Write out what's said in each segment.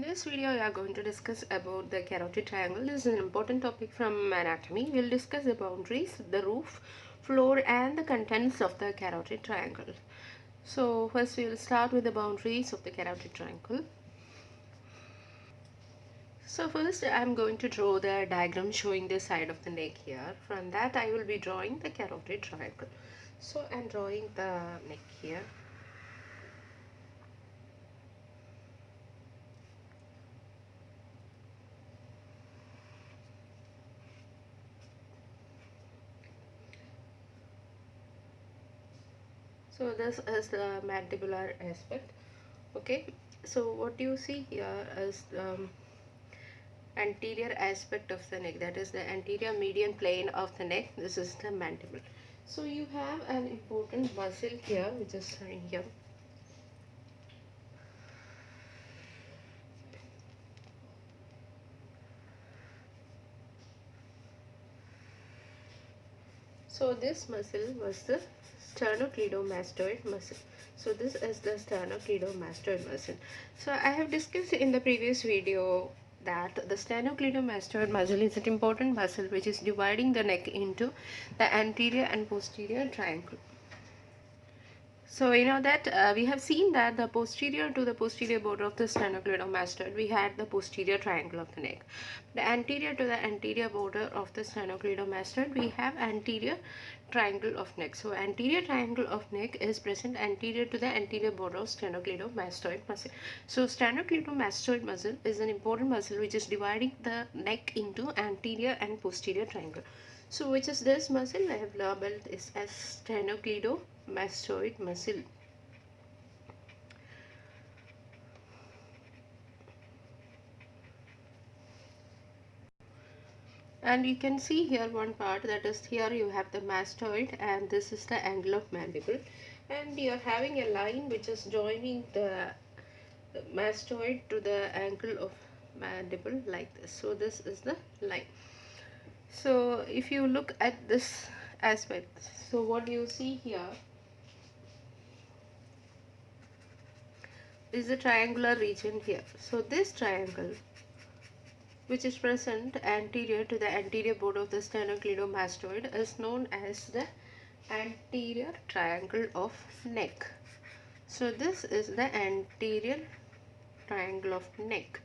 this video, we are going to discuss about the carotid triangle. This is an important topic from anatomy. We'll discuss the boundaries, the roof, floor, and the contents of the carotid triangle. So first we will start with the boundaries of the carotid triangle. So first I am going to draw the diagram showing the side of the neck here. From that I will be drawing the carotid triangle. So I am drawing the neck here. So this is the mandibular aspect. Okay, so what you see here is anterior aspect of the neck, that is the anterior median plane of the neck. This is the mandible. So you have an important muscle here which is in here. So this muscle was the sternocleidomastoid muscle. So this is the sternocleidomastoid muscle. So I have discussed in the previous video that the sternocleidomastoid muscle is an important muscle which is dividing the neck into the anterior and posterior triangle. So you know that we have seen that the posterior to the posterior border of the sternocleidomastoid, we had the posterior triangle of the neck. The anterior to the anterior border of the sternocleidomastoid, we have anterior triangle of neck. So anterior triangle of neck is present anterior to the anterior border of sternocleidomastoid muscle. So sternocleidomastoid muscle is an important muscle which is dividing the neck into anterior and posterior triangle. So which is this muscle? I have labeled this as sternocleidomastoid muscle. And you can see here one part, that is here you have the mastoid and this is the angle of mandible, and you are having a line which is joining the mastoid to the angle of mandible like this. So this is the line. So if you look at this aspect, so what you see here is the triangular region here. So this triangle which is present anterior to the anterior border of the sternocleidomastoid is known as the anterior triangle of neck. So this is the anterior triangle of neck.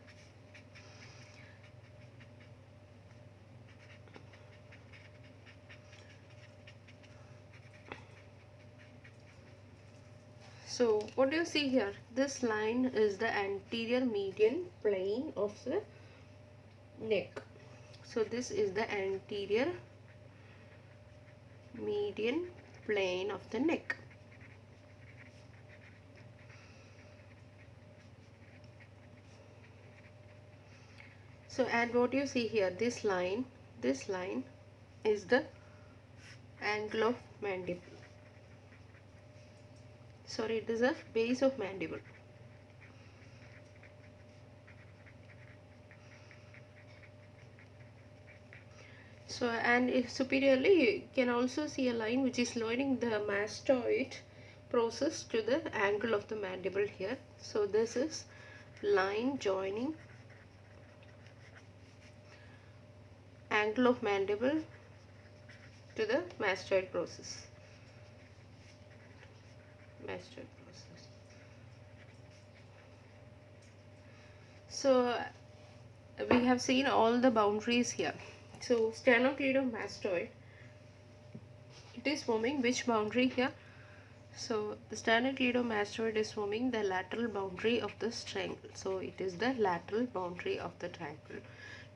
So what do you see here? This line is the anterior median plane of the neck. So this is the anterior median plane of the neck. So and what you see here, this line is the angle of mandible. Sorry, it is a base of mandible. So and if superiorly you can also see a line which is joining the mastoid process to the angle of the mandible here. So this is line joining angle of mandible to the mastoid process. So we have seen all the boundaries here. So sternocleidomastoid, it is forming which boundary here? So the sternocleidomastoid is forming the lateral boundary of this triangle. So it is the lateral boundary of the triangle.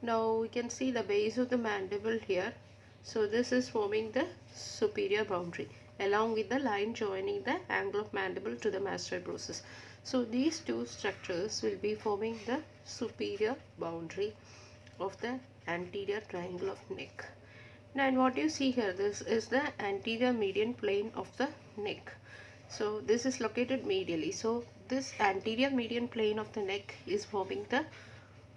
Now we can see the base of the mandible here. So this is forming the superior boundary along with the line joining the angle of mandible to the mastoid process. So these two structures will be forming the superior boundary of the anterior triangle of neck. Now, and what you see here, this is the anterior median plane of the neck. So this is located medially. So this anterior median plane of the neck is forming the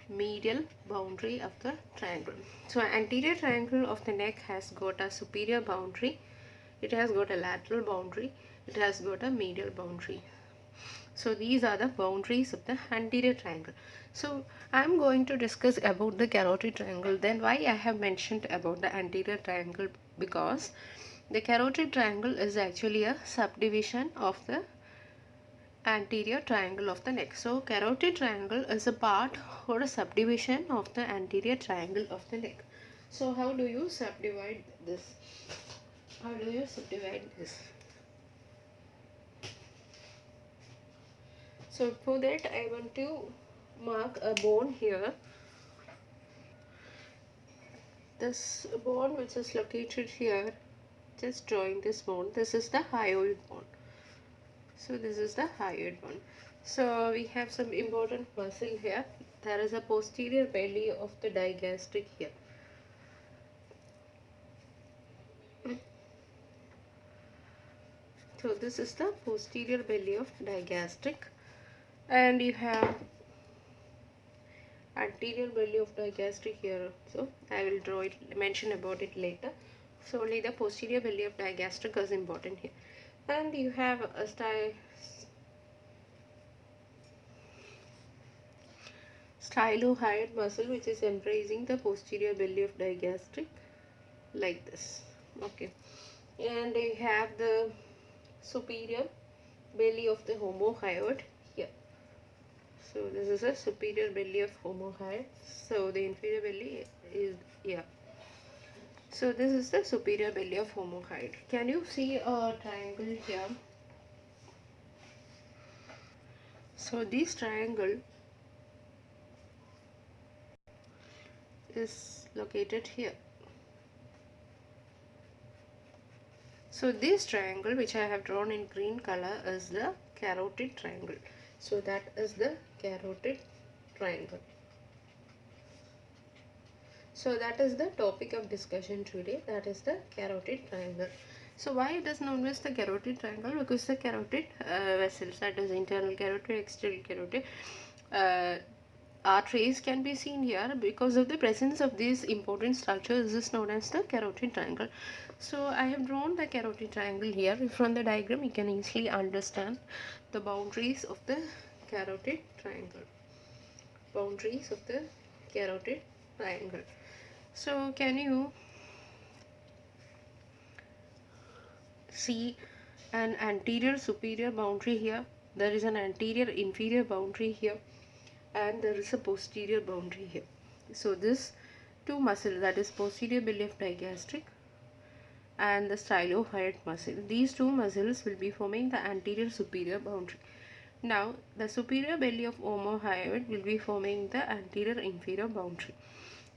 medial boundary of the triangle. So anterior triangle of the neck has got a superior boundary, it has got a lateral boundary, it has got a medial boundary. So these are the boundaries of the anterior triangle. So I'm going to discuss about the carotid triangle. Then why I have mentioned about the anterior triangle, because the carotid triangle is actually a subdivision of the anterior triangle of the neck. So carotid triangle is a part or a subdivision of the anterior triangle of the neck. So how do you subdivide this? How do you subdivide this? So for that I want to mark a bone here. This bone which is located here, just drawing this bone, this is the hyoid bone. So this is the hyoid bone. So we have some important muscle here. There is a posterior belly of the digastric here. So this is the posterior belly of digastric, and you have anterior belly of digastric here. So I will draw it, mention about it later. So only the posterior belly of digastric is important here. And you have a stylohyoid muscle which is embracing the posterior belly of digastric like this. Okay. And you have the superior belly of the homohyoid here. So this is a superior belly of homohyoid. So the inferior belly is here. So this is the superior belly of homohyoid. Can you see a triangle here? So this triangle is located here. So this triangle which I have drawn in green color is the carotid triangle. So that is the carotid triangle. So that is the topic of discussion today. That is the carotid triangle. So why it is known as the carotid triangle? Because the carotid vessels, that is internal carotid, external carotid, uh, arteries can be seen here. Because of the presence of these important structures, this is known as the carotid triangle. So I have drawn the carotid triangle here. From the diagram you can easily understand the boundaries of the carotid triangle. Boundaries of the carotid triangle. So can you see an anterior superior boundary here? There is an anterior inferior boundary here, and there is a posterior boundary here. So this two muscles, that is posterior belly of digastric and the stylohyoid muscle, these two muscles will be forming the anterior superior boundary. Now the superior belly of homohyoid will be forming the anterior inferior boundary,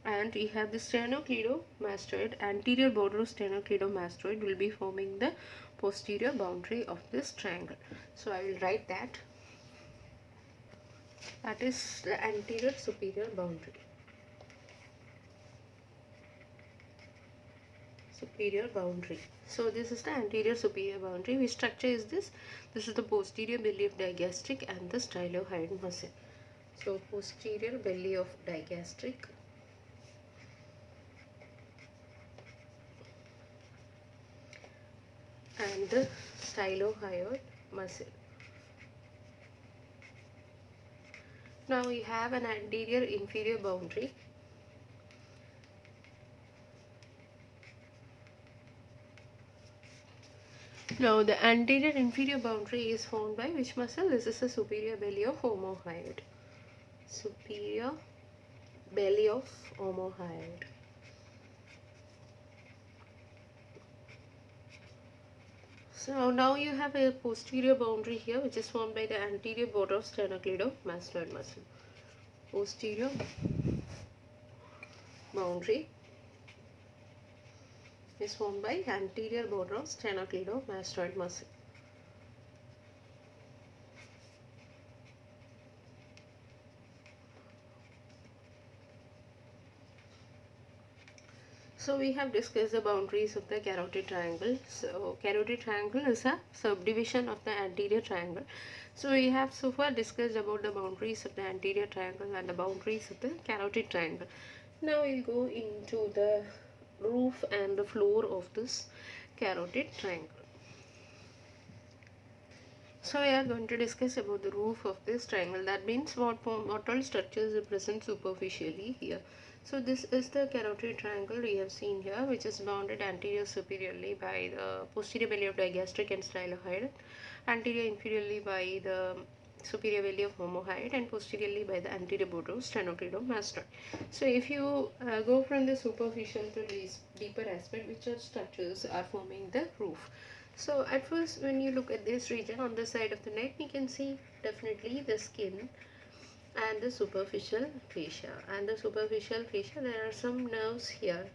and we have the sternocleidomastoid, anterior border of sternocleidomastoid will be forming the posterior boundary of this triangle. So I will write that. That is the anterior superior boundary. Superior boundary. So this is the anterior superior boundary. Which structure is this? This is the posterior belly of digastric and the stylohyoid muscle. So posterior belly of digastric and the stylohyoid muscle. Now we have an anterior inferior boundary. Now the anterior inferior boundary is formed by which muscle? This is the superior belly of homohyoid. Superior belly of homohyoid. So now you have a posterior boundary here which is formed by the anterior border of sternocleidomastoid muscle. Posterior boundary is formed by anterior border of sternocleidomastoid muscle. So we have discussed the boundaries of the carotid triangle. So carotid triangle is a subdivision of the anterior triangle. So we have so far discussed about the boundaries of the anterior triangle and the boundaries of the carotid triangle. Now we'll go into the roof and the floor of this carotid triangle. So we are going to discuss about the roof of this triangle. That means what all structures are present superficially here. So this is the carotid triangle we have seen here, which is bounded anterior superiorly by the posterior belly of digastric and styloid, anterior inferiorly by the superior belly of homohyoid, and posteriorly by the anterior border of sternocleidomastoid. So if you go from the superficial to this deeper aspect, which are structures are forming the roof. So at first when you look at this region on the side of the neck, you can see definitely the skin and the superficial fascia. And the superficial fascia, there are some nerves here.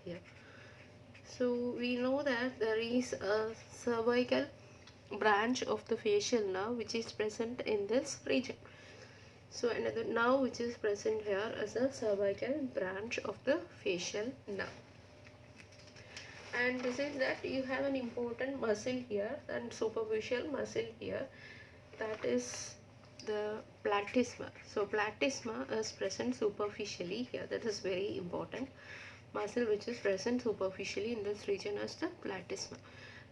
So we know that there is a cervical branch of the facial nerve which is present in this region. So another nerve which is present here is a cervical branch of the facial nerve. And besides that, you have an important muscle here and superficial muscle here, that is the platysma. So platysma is present superficially here, that is very important. Muscle which is present superficially in this region is the platysma.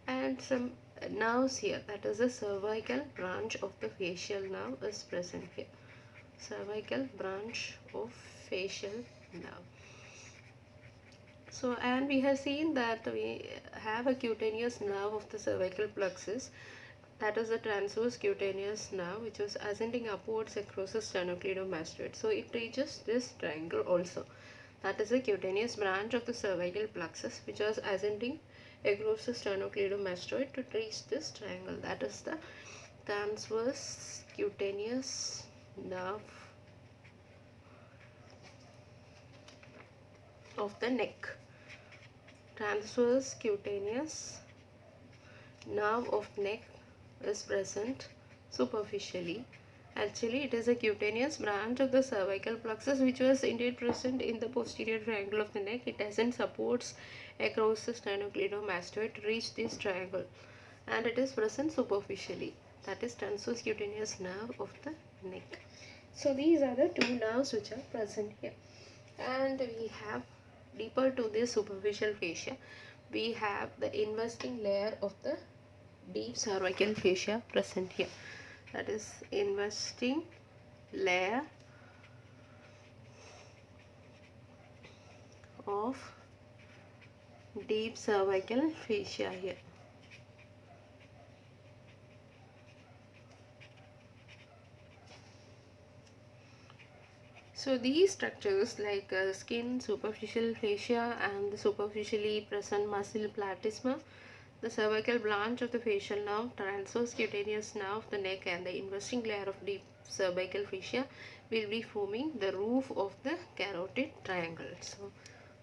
And some nerves here, that is the cervical branch of the facial nerve is present here. Cervical branch of facial nerve. So, and we have seen that we have a cutaneous nerve of the cervical plexus, that is the transverse cutaneous nerve, which is ascending upwards across the sternocleidomastoid. So it reaches this triangle also. That is the cutaneous branch of the cervical plexus, which is ascending across the sternocleidomastoid to reach this triangle. That is the transverse cutaneous nerve of the neck. Transverse cutaneous nerve of neck is present superficially. Actually, it is a cutaneous branch of the cervical plexus which was indeed present in the posterior triangle of the neck. It ascends supports across the sternocleidomastoid to reach this triangle, and it is present superficially. That is transverse cutaneous nerve of the neck. So these are the two nerves which are present here. And we have deeper to this superficial fascia, we have the investing layer of the deep cervical fascia present here. That is investing layer of deep cervical fascia here. So these structures like skin, superficial fascia, and the superficially present muscle platysma, the cervical branch of the facial nerve, transverse cutaneous nerve of the neck, and the investing layer of deep cervical fascia will be forming the roof of the carotid triangle. So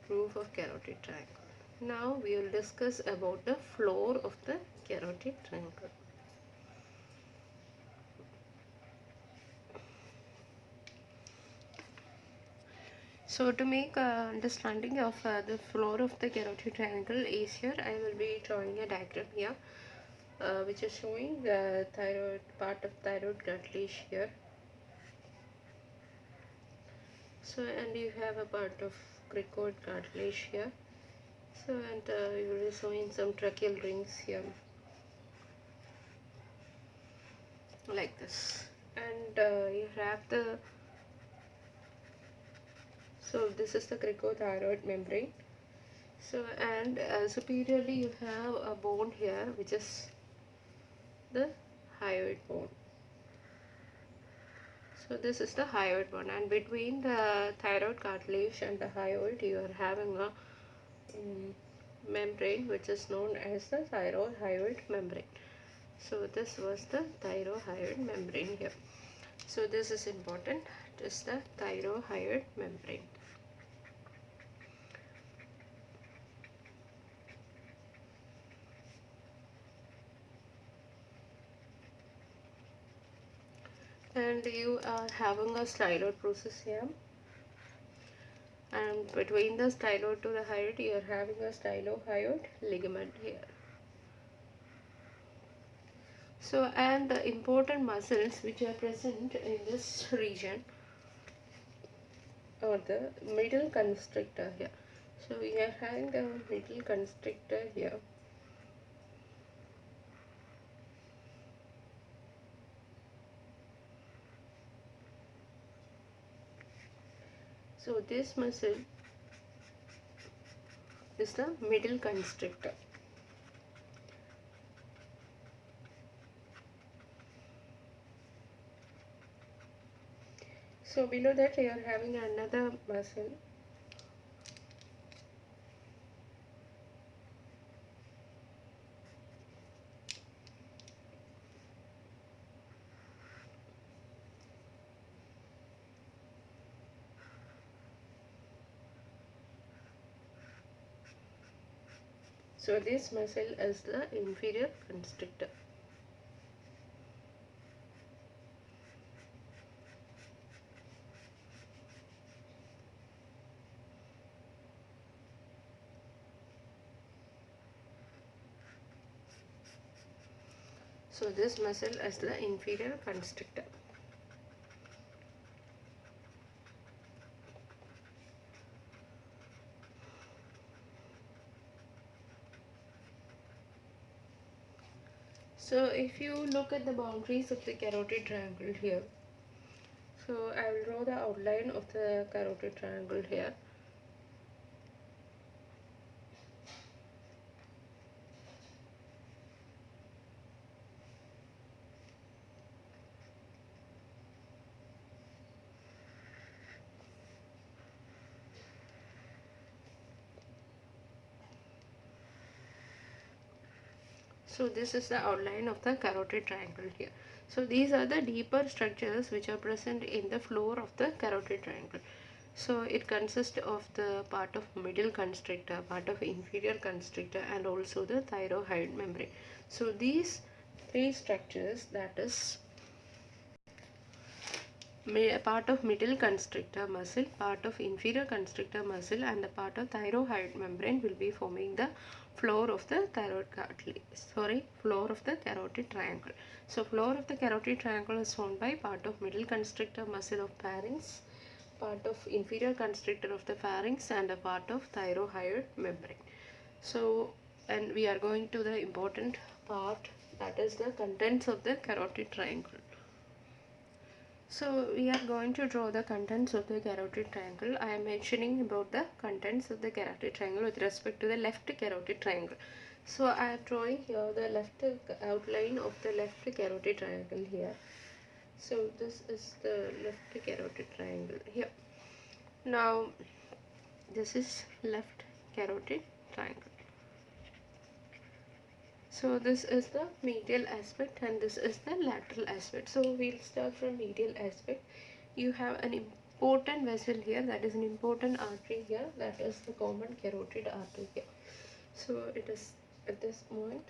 roof of carotid triangle. Now we will discuss about the floor of the carotid triangle. So to make understanding of the floor of the carotid triangle easier, I will be drawing a diagram here, which is showing the thyroid part of thyroid cartilage here. So and you have a part of cricoid cartilage here. So and you will be showing some tracheal rings here, like this. And you have the, so this is the cricothyroid membrane. So and superiorly you have a bone here, which is the hyoid bone. So this is the hyoid bone, and between the thyroid cartilage and the hyoid you are having a membrane which is known as the thyrohyoid membrane. So this was the thyrohyoid membrane here. So this is important, it is the thyrohyoid membrane. And you are having a styloid process here, and between the styloid to the hyoid you are having a stylohyoid ligament here. So and the important muscles which are present in this region are the middle constrictor here. So we are having the middle constrictor here, So this muscle is the middle constrictor. So below that we are having another muscle. So this muscle is the inferior constrictor. So this muscle is the inferior constrictor. So if you look at the boundaries of the carotid triangle here, so I will draw the outline of the carotid triangle here. So this is the outline of the carotid triangle here. So these are the deeper structures which are present in the floor of the carotid triangle. So it consists of the part of middle constrictor, part of inferior constrictor, and also the thyroid membrane. So these three structures, that is part of middle constrictor muscle, part of inferior constrictor muscle, and the part of thyroid membrane will be forming the floor of the floor of the carotid triangle. So floor of the carotid triangle is formed by part of middle constrictor muscle of pharynx, part of inferior constrictor of the pharynx, and a part of thyroid membrane. So, and we are going to the important part, that is the contents of the carotid triangle. So we are going to draw the contents of the carotid triangle. I am mentioning about the contents of the carotid triangle with respect to the left carotid triangle. So I am drawing here the left outline of the left carotid triangle here. So this is the left carotid triangle here. Now this is left carotid triangle. So this is the medial aspect and this is the lateral aspect. So we'll start from medial aspect. You have an important vessel here, that is an important artery here, that is the common carotid artery here. So it is at this point.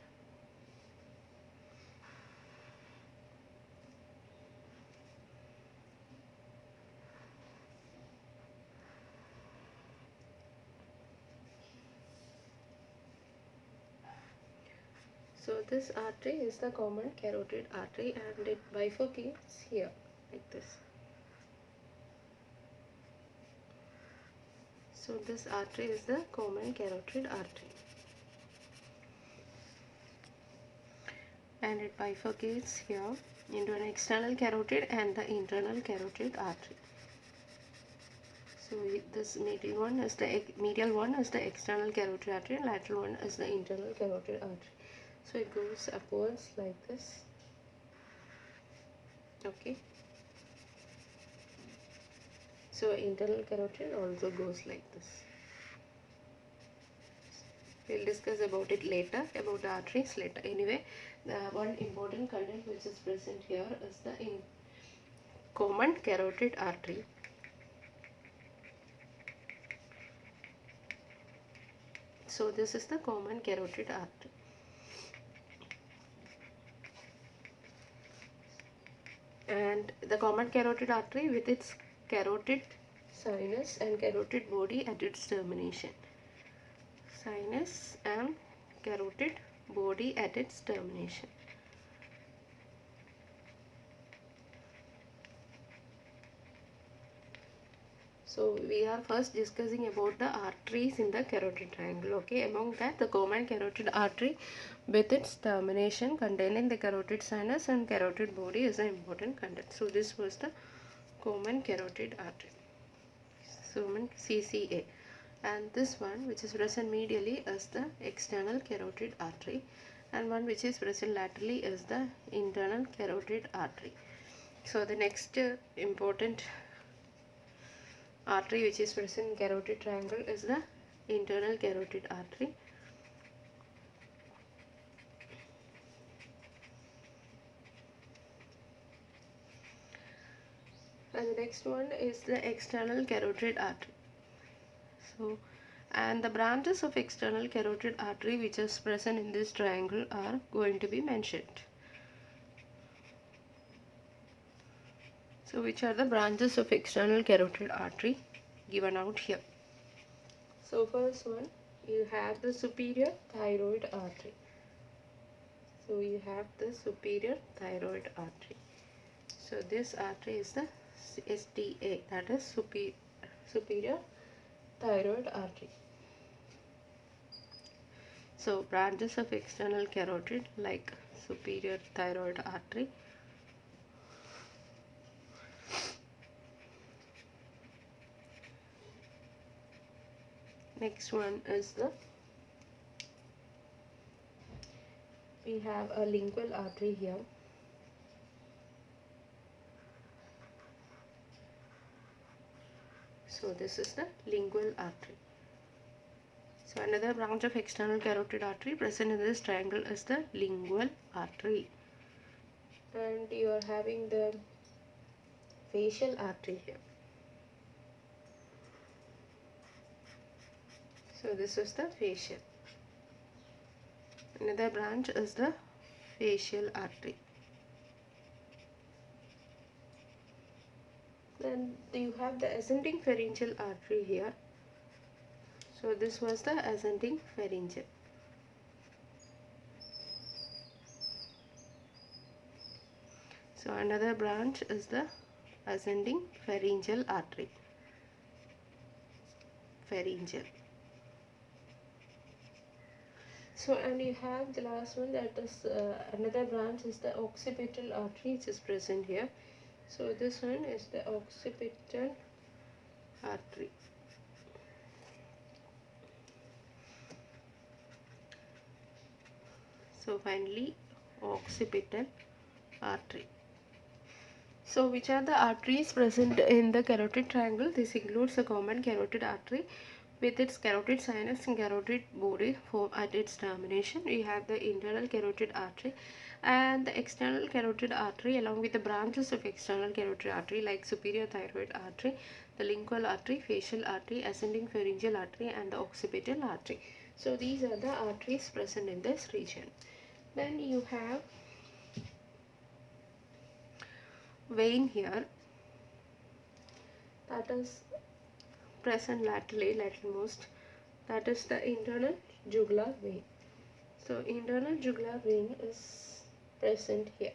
So this artery is the common carotid artery and it bifurcates here like this. So this artery is the common carotid artery. And it bifurcates here into an external carotid and the internal carotid artery. So this medial one is the external carotid artery and lateral one is the internal carotid artery. So it goes upwards like this. Okay. So internal carotid also goes like this. We'll discuss about it later, about the arteries later. Anyway, the one important content which is present here is the common carotid artery. So this is the common carotid artery. And the common carotid artery with its carotid sinus and carotid body at its termination. Sinus and carotid body at its termination. So we are first discussing about the arteries in the carotid triangle. Okay, among that the common carotid artery with its termination containing the carotid sinus and carotid body is an important content. So this was the common carotid artery. CCA. And this one which is present medially is the external carotid artery, and one which is present laterally is the internal carotid artery. So the next important artery which is present in carotid triangle is the internal carotid artery. And the next one is the external carotid artery. So, and the branches of external carotid artery which is present in this triangle are going to be mentioned. So which are the branches of external carotid artery given out here? So first one, you have the superior thyroid artery. So you have the superior thyroid artery. So this artery is the STA, that is superior thyroid artery. So branches of external carotid like superior thyroid artery. Next one is we have a lingual artery here. So this is the lingual artery. So another branch of external carotid artery present in this triangle is the lingual artery. And you are having the facial artery here. So this is the facial. Another branch is the facial artery. Then you have the ascending pharyngeal artery here. So this was the ascending pharyngeal. So another branch is the ascending pharyngeal artery. Pharyngeal. So and you have the last one, that is another branch is the occipital artery which is present here. So this one is the occipital artery. So finally occipital artery. So which are the arteries present in the carotid triangle? This includes a common carotid artery with its carotid sinus and carotid body form at its termination. We have the internal carotid artery and the external carotid artery along with the branches of external carotid artery like superior thyroid artery, the lingual artery, facial artery, ascending pharyngeal artery and the occipital artery. So these are the arteries present in this region. Then you have vein here, that is present laterally, lateralmost, that is the internal jugular vein. So internal jugular vein is present here.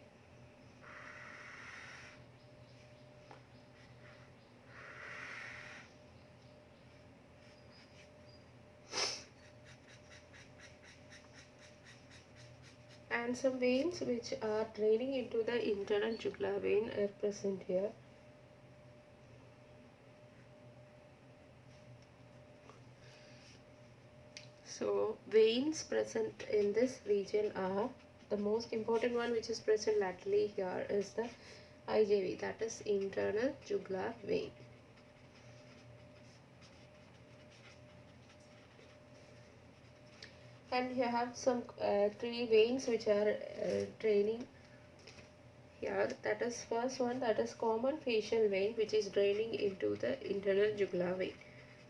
And some veins which are draining into the internal jugular vein are present here. So veins present in this region are, the most important one which is present laterally here is the IJV, that is internal jugular vein. And you have some three veins which are draining here. That is first one, that is common facial vein which is draining into the internal jugular vein.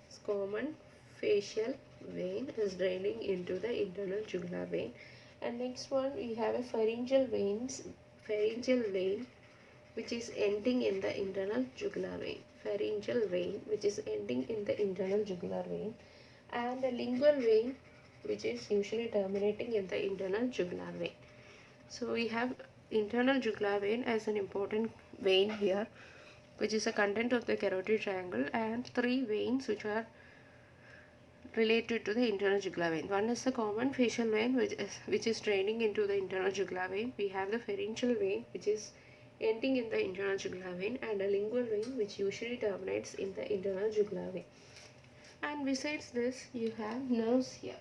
It's common facial vein is draining into the internal jugular vein. And next one we have a pharyngeal vein which is ending in the internal jugular vein. Pharyngeal vein which is ending in the internal jugular vein. And the lingual vein which is usually terminating in the internal jugular vein. So we have internal jugular vein as an important vein here, which is a content of the carotid triangle, and three veins which are related to the internal jugular vein. One is the common facial vein which is draining into the internal jugular vein. We have the pharyngeal vein which is ending in the internal jugular vein, and a lingual vein which usually terminates in the internal jugular vein. And besides this, you have nerves here.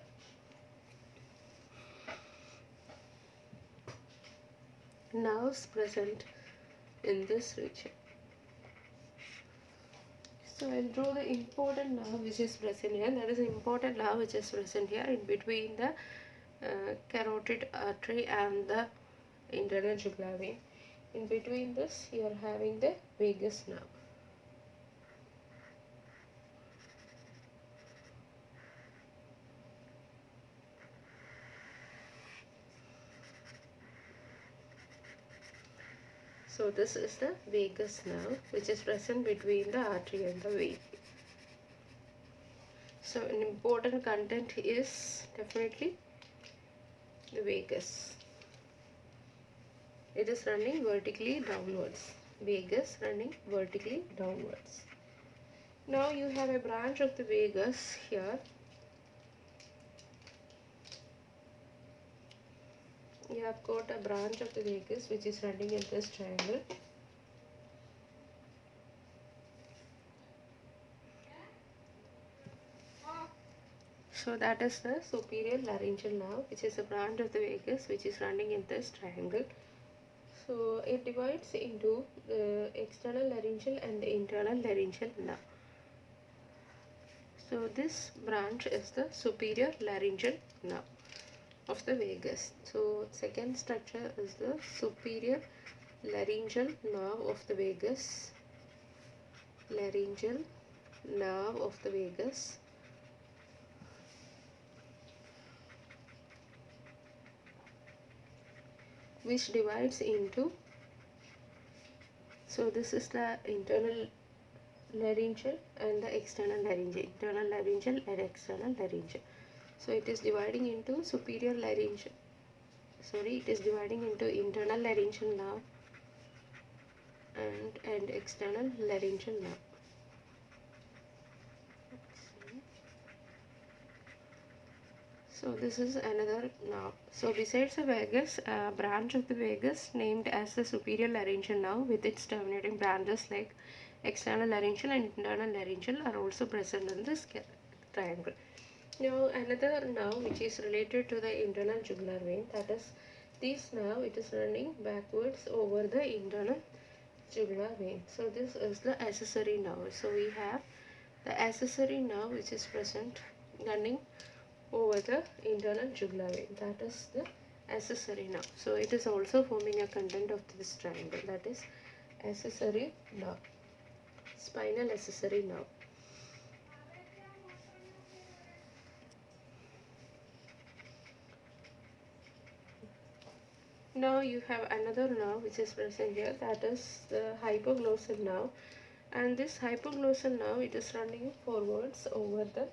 Nerves present in this region. So I'll draw the important nerve which is present here. That is the important nerve which is present here in between the carotid artery and the internal jugular vein. In between this, you are having the vagus nerve. So this is the vagus nerve which is present between the artery and the vein. So an important content is definitely the vagus. It is running vertically downwards. Vagus running vertically downwards. Now you have a branch of the vagus here. You have got a branch of the vagus which is running in this triangle. So that is the superior laryngeal nerve, which is a branch of the vagus which is running in this triangle. So it divides into the external laryngeal and the internal laryngeal nerve. So this branch is the superior laryngeal nerve of the vagus. So second structure is the superior laryngeal nerve of the vagus. Laryngeal nerve of the vagus. Which divides into, so this is the internal laryngeal and the external laryngeal, internal laryngeal and external laryngeal. So it is dividing into superior laryngeal, it is dividing into internal laryngeal nerve and external laryngeal nerve. So this is another nerve. So besides the vagus, a branch of the vagus named as the superior laryngeal nerve with its terminating branches like external laryngeal and internal laryngeal are also present in this triangle. Now another nerve which is related to the internal jugular vein, that is this nerve, it is running backwards over the internal jugular vein. So this is the accessory nerve. So we have the accessory nerve which is present running over the internal jugular vein, that is the accessory nerve. So it is also forming a content of this triangle, that is accessory nerve, spinal accessory nerve. Now you have another nerve which is present here, that is the hypoglossal nerve, and this hypoglossal nerve, it is running forwards over the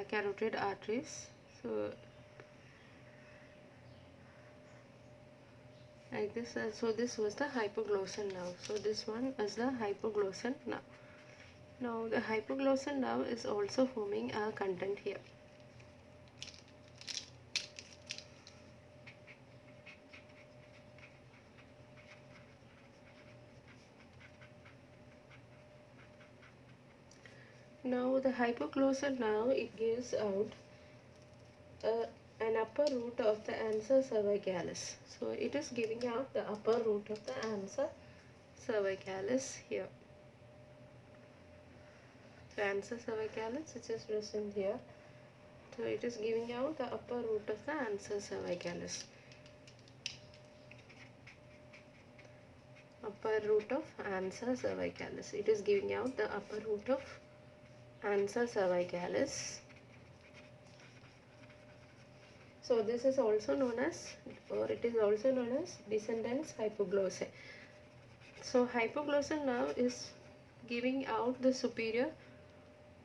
carotid arteries. So like this, so this was the hypoglossal nerve. So this one is the hypoglossal nerve. Now the hypoglossal nerve is also forming a content here. Now the hypoglossal nerve, it gives out an upper root of the ansa cervicalis. So it is giving out the upper root of the ansa cervicalis here. The ansa cervicalis which is present here. So it is giving out the upper root of the ansa cervicalis. Upper root of ansa cervicalis. It is giving out the upper root of ansa cervicalis. So this is also known as, or it is also known as descendants hypoglossal. So hypoglossal nerve is giving out the superior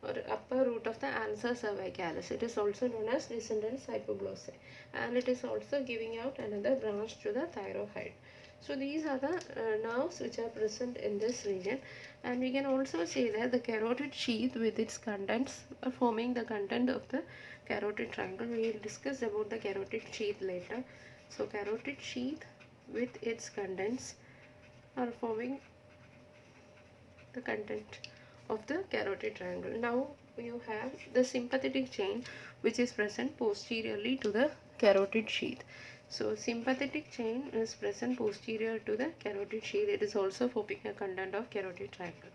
or upper root of the ansa cervicalis. It is also known as descendants hypoglossal, and it is also giving out another branch to the thyroid. So these are the nerves which are present in this region, and we can also say that the carotid sheath with its contents are forming the content of the carotid triangle. We will discuss about the carotid sheath later. So carotid sheath with its contents are forming the content of the carotid triangle. Now you have the sympathetic chain which is present posteriorly to the carotid sheath. So sympathetic chain is present posterior to the carotid sheath. It is also forming a content of carotid triangle.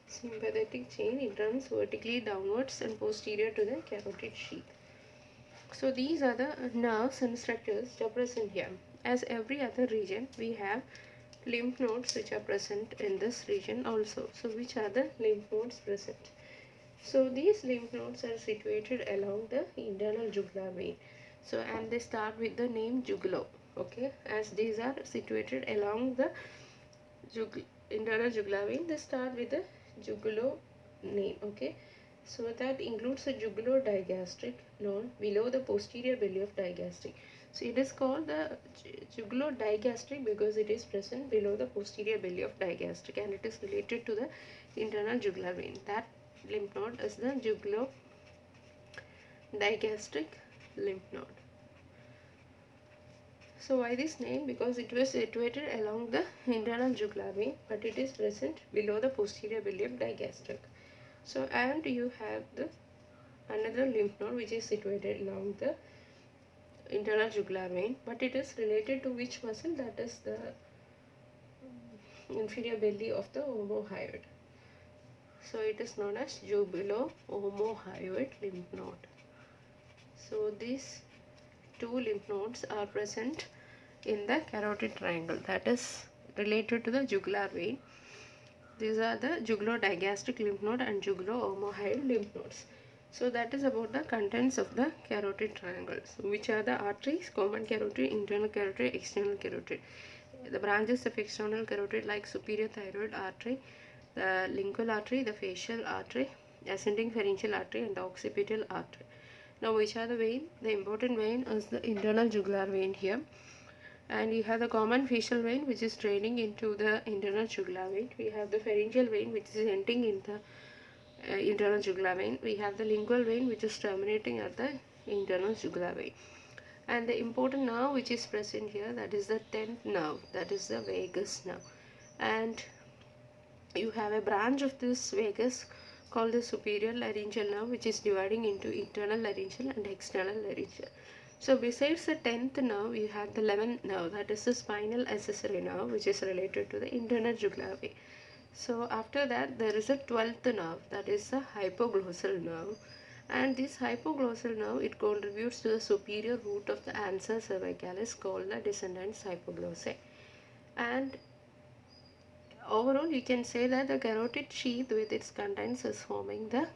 Sympathetic chain it runs vertically downwards and posterior to the carotid sheath. So these are the nerves and structures that are present here. As every other region, we have lymph nodes which are present in this region also. So which are the lymph nodes present? So these lymph nodes are situated along the internal jugular vein. So and they start with the name jugulo. Okay, as these are situated along the internal jugular vein, they start with the jugulo name. Okay, so that includes the jugulo-digastric node below the posterior belly of digastric. So it is called the jugulo-digastric because it is present below the posterior belly of digastric, and it is related to the internal jugular vein. That lymph node is the jugulo-digastric lymph node. So why this name? Because it was situated along the internal jugular vein, but it is present below the posterior belly of digastric. So and you have the another lymph node which is situated along the internal jugular vein, but it is related to which muscle? That is the inferior belly of the omohyoid. So it is known as jugulo-omohyoid lymph node. So these two lymph nodes are present in the carotid triangle, that is related to the jugular vein. These are the jugulo-digastric lymph node and jugulo-omohyoid lymph nodes. So that is about the contents of the carotid triangle. So which are the arteries? Common carotid, internal carotid, external carotid. The branches of external carotid like superior thyroid artery, the lingual artery, the facial artery, ascending pharyngeal artery, and the occipital artery. Now which are the vein? The important vein is the internal jugular vein here. And you have the common facial vein which is draining into the internal jugular vein. We have the pharyngeal vein which is ending in the internal jugular vein. We have the lingual vein which is terminating at the internal jugular vein. And the important nerve which is present here, that is the 10th nerve, that is the vagus nerve. And you have a branch of this vagus called the superior laryngeal nerve which is dividing into internal laryngeal and external laryngeal. So besides the 10th nerve, you have the 11th nerve, that is the spinal accessory nerve which is related to the internal jugular vein. So after that there is a 12th nerve, that is the hypoglossal nerve, and this hypoglossal nerve it contributes to the superior root of the ansa cervicalis called the descendants hypoglossae. And overall you can say that the carotid sheath with its contents is forming the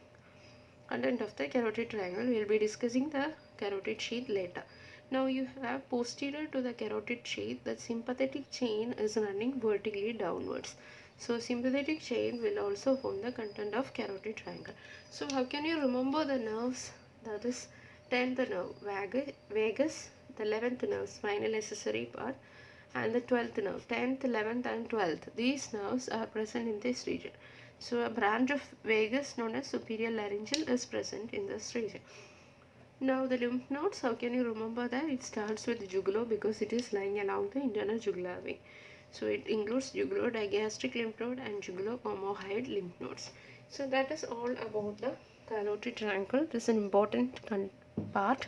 content of the carotid triangle. We will be discussing the carotid sheath later. Now you have posterior to the carotid sheath, the sympathetic chain is running vertically downwards. So sympathetic chain will also form the content of carotid triangle. So how can you remember the nerves? That is 10th nerve vagus, the 11th nerve spinal accessory part, and the 12th nerve, 10th, 11th and 12th. These nerves are present in this region. So a branch of vagus known as superior laryngeal is present in this region. Now the lymph nodes, how can you remember that? It starts with jugulo because it is lying along the internal jugular vein. So it includes jugulo-digastric lymph node and jugulo-omohyoid lymph nodes. So that is all about the carotid triangle. This is an important part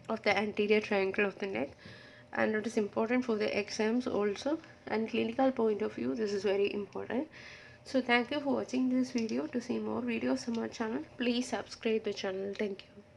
of the anterior triangle of the neck, and it is important for the exams also, and clinical point of view this is very important. So thank you for watching this video. To see more videos on my channel, please subscribe the channel. Thank you.